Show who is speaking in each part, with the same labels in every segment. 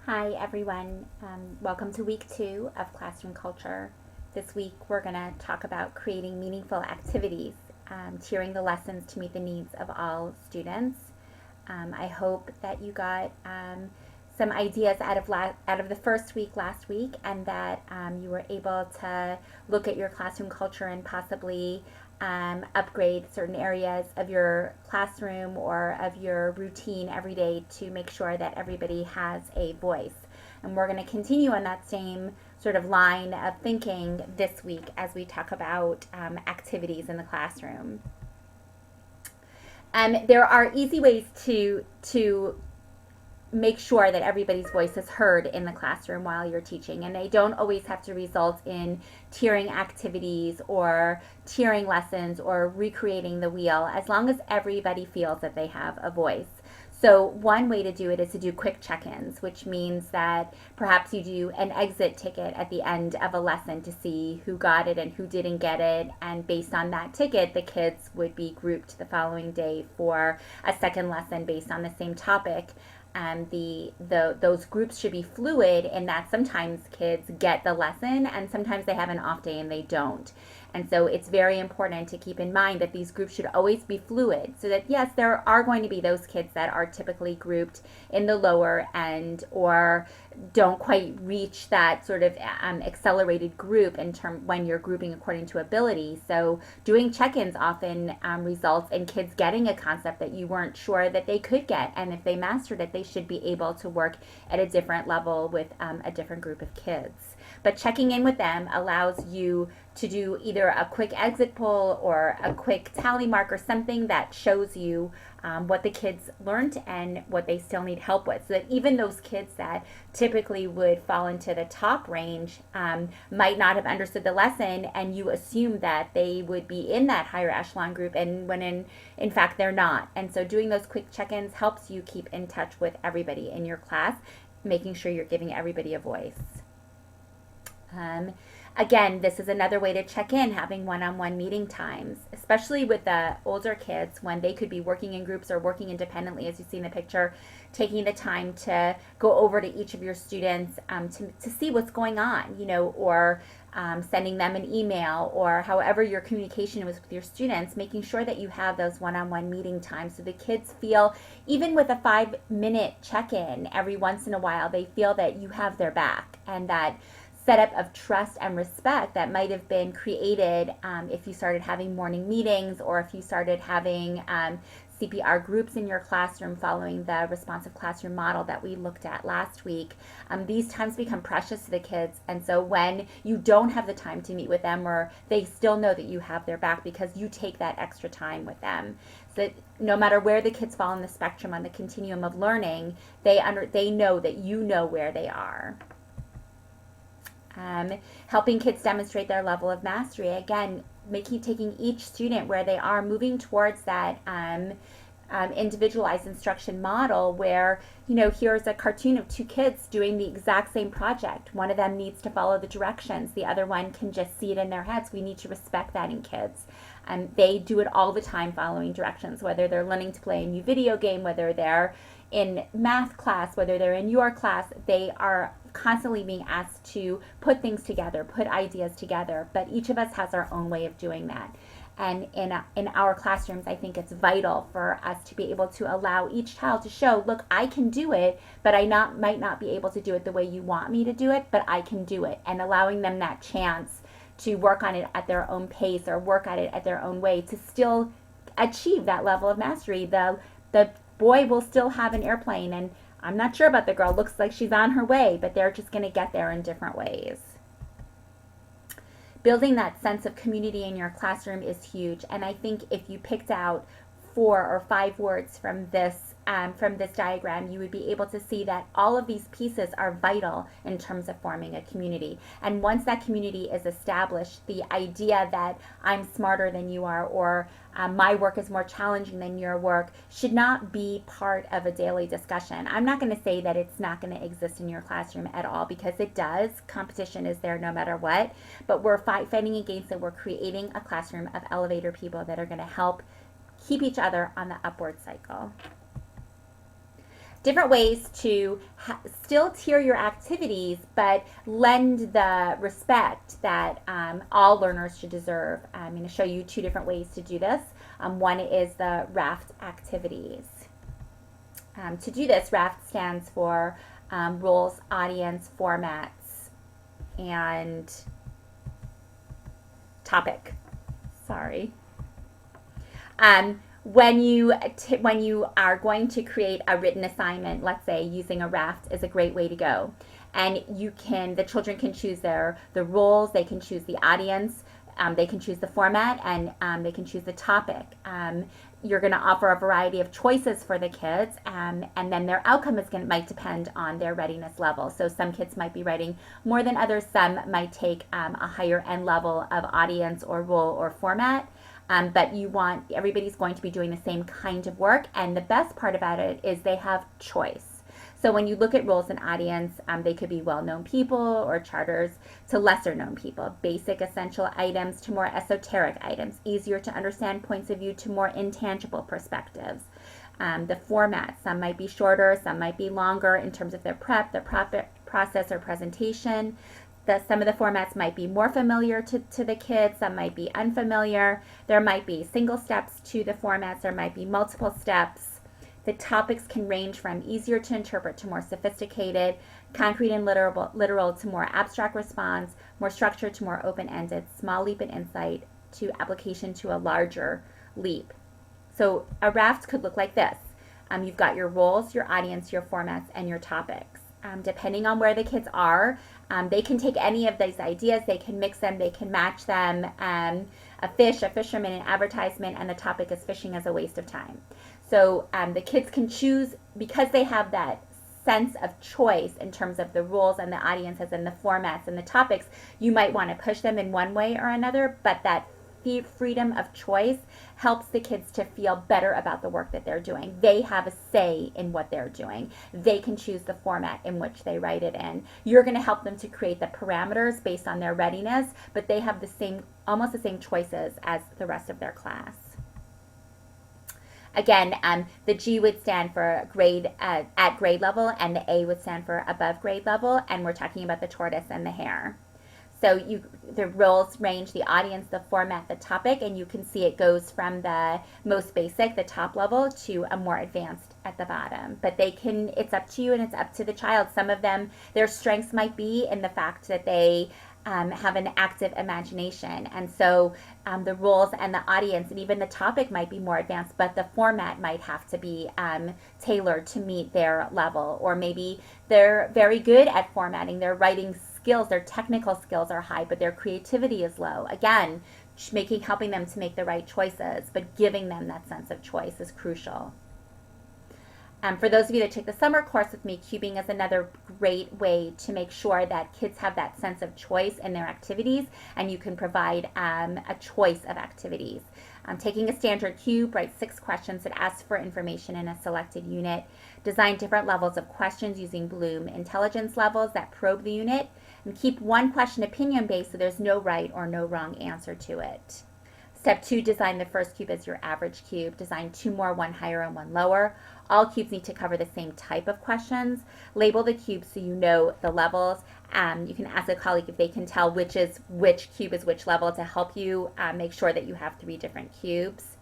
Speaker 1: Hi everyone, welcome to week 2 of Classroom Culture. This week we're going to talk about creating meaningful activities, tiering the lessons to meet the needs of all students. I hope that you got some ideas out of the first week last week, and that you were able to look at your classroom culture and possibly upgrade certain areas of your classroom or of your routine every day to make sure that everybody has a voice. And we're going to continue on that same sort of line of thinking this week as we talk about activities in the classroom. There are easy ways to make sure that everybody's voice is heard in the classroom while you're teaching. And they don't always have to result in tiering activities or tiering lessons or recreating the wheel, as long as everybody feels that they have a voice. So one way to do it is to do quick check-ins, which means that perhaps you do an exit ticket at the end of a lesson to see who got it and who didn't get it. And based on that ticket, the kids would be grouped the following day for a second lesson based on the same topic. Those groups should be fluid in that sometimes kids get the lesson and sometimes they have an off day and they don't. And so it's very important to keep in mind that these groups should always be fluid, so that yes, there are going to be those kids that are typically grouped in the lower end or don't quite reach that sort of accelerated group in term when you're grouping according to ability. So doing check-ins often results in kids getting a concept that you weren't sure that they could get, and if they mastered it, they should be able to work at a different level with a different group of kids. But checking in with them allows you to do either a quick exit poll or a quick tally mark or something that shows you what the kids learned and what they still need help with, so that even those kids that typically would fall into the top range might not have understood the lesson, and you assume that they would be in that higher echelon group, and when in fact they're not. And so doing those quick check-ins helps you keep in touch with everybody in your class, making sure you're giving everybody a voice. Again, this is another way to check in, having one-on-one meeting times, especially with the older kids when they could be working in groups or working independently, as you see in the picture, taking the time to go over to each of your students to see what's going on, or sending them an email, or however your communication was with your students, making sure that you have those one-on-one meeting times so the kids feel, even with a 5-minute check-in every once in a while, they feel that you have their back, and that setup of trust and respect that might have been created if you started having morning meetings, or if you started having CPR groups in your classroom following the responsive classroom model that we looked at last week. These times become precious to the kids, and so when you don't have the time to meet with them, or they still know that you have their back because you take that extra time with them, so that no matter where the kids fall on the spectrum on the continuum of learning, they know that you know where they are. Helping kids demonstrate their level of mastery. Again, taking each student where they are, moving towards that individualized instruction model where, here's a cartoon of two kids doing the exact same project. One of them needs to follow the directions. The other one can just see it in their heads. We need to respect that in kids. They do it all the time, following directions, whether they're learning to play a new video game, whether they're in math class, whether they're in your class, they are constantly being asked to put things together, put ideas together, but each of us has our own way of doing that. And in our classrooms, I think it's vital for us to be able to allow each child to show, look, I can do it, but might not be able to do it the way you want me to do it, but I can do it. And allowing them that chance to work on it at their own pace or work at it at their own way to still achieve that level of mastery. The boy will still have an airplane, and I'm not sure about the girl. Looks like she's on her way, but they're just going to get there in different ways. Building that sense of community in your classroom is huge, and I think if you picked out 4 or 5 words from this diagram, you would be able to see that all of these pieces are vital in terms of forming a community. And once that community is established, the idea that I'm smarter than you are, or my work is more challenging than your work, should not be part of a daily discussion. I'm not going to say that it's not going to exist in your classroom at all, because it does. Competition is there no matter what, but we're fighting against it. We're creating a classroom of elevator people that are going to help keep each other on the upward cycle. different ways to still tier your activities, but lend the respect that all learners should deserve. I'm going to show you 2 different ways to do this. One is the RAFT activities. To do this, RAFT stands for roles, audience, formats, and topic. Sorry. When you are going to create a written assignment, let's say, using a RAFT is a great way to go. And the children can choose the roles, they can choose the audience, they can choose the format, and they can choose the topic. You're going to offer a variety of choices for the kids, and then their outcome might depend on their readiness level. So some kids might be writing more than others. Some might take a higher end level of audience or role or format. But everybody's going to be doing the same kind of work, and the best part about it is they have choice. So when you look at roles and audience, they could be well-known people or charters to lesser-known people, basic essential items to more esoteric items, easier to understand points of view to more intangible perspectives. The format, some might be shorter, some might be longer in terms of their prep, their process or presentation. Some of the formats might be more familiar to the kids, some might be unfamiliar. There might be single steps to the formats, there might be multiple steps. The topics can range from easier to interpret to more sophisticated, concrete and literal to more abstract response, more structured to more open-ended, small leap in insight to application to a larger leap. So a RAFT could look like this. You've got your roles, your audience, your formats, and your topics. Depending on where the kids are, they can take any of these ideas, they can mix them, they can match them. A fish, a fisherman, an advertisement, and the topic is fishing as a waste of time. So the kids can choose, because they have that sense of choice in terms of the roles and the audiences and the formats and the topics. You might want to push them in one way or another, but that freedom of choice helps the kids to feel better about the work that they're doing. They have a say in what they're doing. They can choose the format in which they write it in. You're going to help them to create the parameters based on their readiness, but they have almost the same choices as the rest of their class. Again, the G would stand for grade at grade level, and the A would stand for above grade level, and we're talking about the tortoise and the hare. So the roles range, the audience, the format, the topic, and you can see it goes from the most basic, the top level, to a more advanced at the bottom. But it's up to you and it's up to the child. Some of them, their strengths might be in the fact that they have an active imagination. And so the roles and the audience and even the topic might be more advanced, but the format might have to be tailored to meet their level. Or maybe they're very good at formatting, their writing skills, their technical skills are high, but their creativity is low. Again, helping them to make the right choices, but giving them that sense of choice is crucial. For those of you that take the summer course with me, cubing is another great way to make sure that kids have that sense of choice in their activities, and you can provide a choice of activities. Taking a standard cube, write 6 questions that ask for information in a selected unit. Design different levels of questions using Bloom intelligence levels that probe the unit, and keep one question opinion-based so there's no right or no wrong answer to it. Step 2, design the first cube as your average cube. Design 2 more, 1 higher and 1 lower. All cubes need to cover the same type of questions. Label the cubes so you know the levels. You can ask a colleague if they can tell which cube is which level to help you make sure that you have 3 different cubes.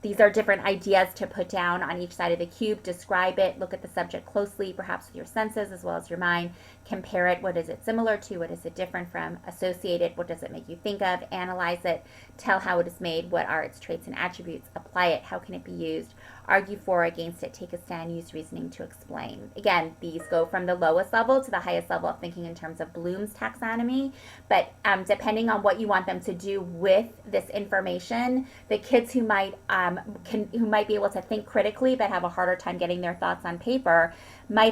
Speaker 1: These are different ideas to put down on each side of the cube. Describe it, look at the subject closely, perhaps with your senses as well as your mind. Compare it, what is it similar to, what is it different from? Associate it, what does it make you think of? Analyze it, tell how it is made, what are its traits and attributes? Apply it, how can it be used? Argue for or against it, take a stand, use reasoning to explain. Again, these go from the lowest level to the highest level of thinking in terms of Bloom's taxonomy, but depending on what you want them to do with this information, the kids who might be able to think critically but have a harder time getting their thoughts on paper might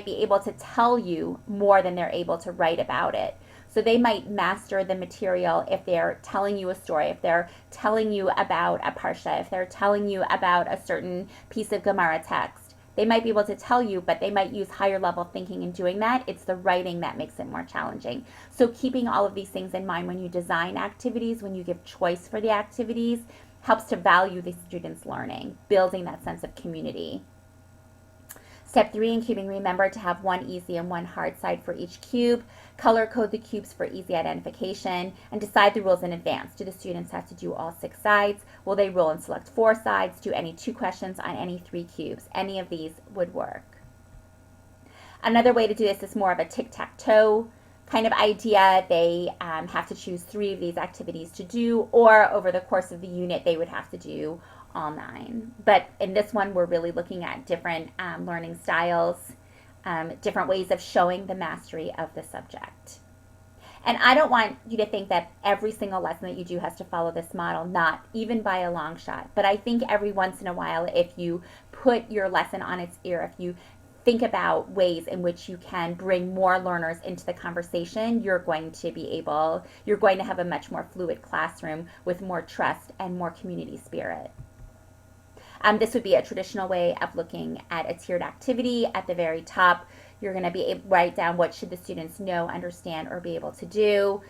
Speaker 1: be able to tell you more than they're able to write about it. So they might master the material if they're telling you a story, if they're telling you about a parsha, if they're telling you about a certain piece of Gemara text. They might be able to tell you, but they might use higher level thinking in doing that. It's the writing that makes it more challenging. So keeping all of these things in mind when you design activities, when you give choice for the activities, helps to value the student's learning, building that sense of community. Step 3 in cubing, remember to have one easy and one hard side for each cube. Color code the cubes for easy identification and decide the rules in advance. Do the students have to do all 6 sides? Will they roll and select 4 sides? Do any 2 questions on any 3 cubes? Any of these would work. Another way to do this is more of a tic-tac-toe kind of idea. They have to choose 3 of these activities to do, or over the course of the unit they would have to do all 9. But in this one, we're really looking at different learning styles, different ways of showing the mastery of the subject. And I don't want you to think that every single lesson that you do has to follow this model, not even by a long shot. But I think every once in a while, if you put your lesson on its ear, if you think about ways in which you can bring more learners into the conversation, you're going to have a much more fluid classroom with more trust and more community spirit. This would be a traditional way of looking at a tiered activity. At the very top, you're going to be able to write down what should the students know, understand, or be able to do,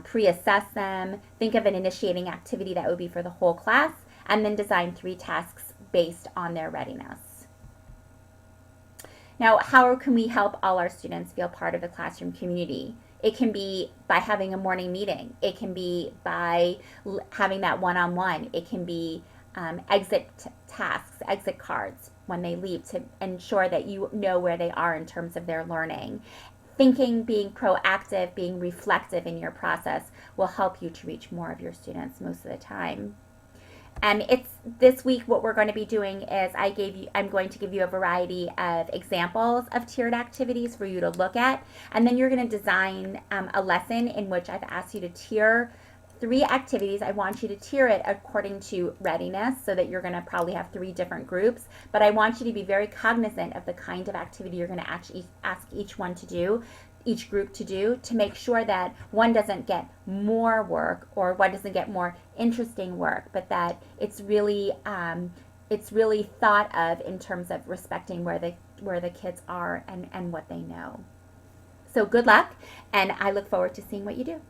Speaker 1: pre-assess them, think of an initiating activity that would be for the whole class, and then design 3 tasks based on their readiness. Now, how can we help all our students feel part of the classroom community? It can be by having a morning meeting. It can be by having that one-on-one. It can be exit tasks, exit cards when they leave to ensure that you know where they are in terms of their learning. Thinking, being proactive, being reflective in your process will help you to reach more of your students most of the time. And it's this week what we're going to be doing is I'm going to give you a variety of examples of tiered activities for you to look at, and then you're going to design a lesson in which I've asked you to tier 3 activities. I want you to tier it according to readiness, so that you're going to probably have 3 different groups, but I want you to be very cognizant of the kind of activity you're going to actually ask each group to do, to make sure that one doesn't get more work or one doesn't get more interesting work, but that it's really thought of in terms of respecting where the kids are and what they know. So good luck, and I look forward to seeing what you do.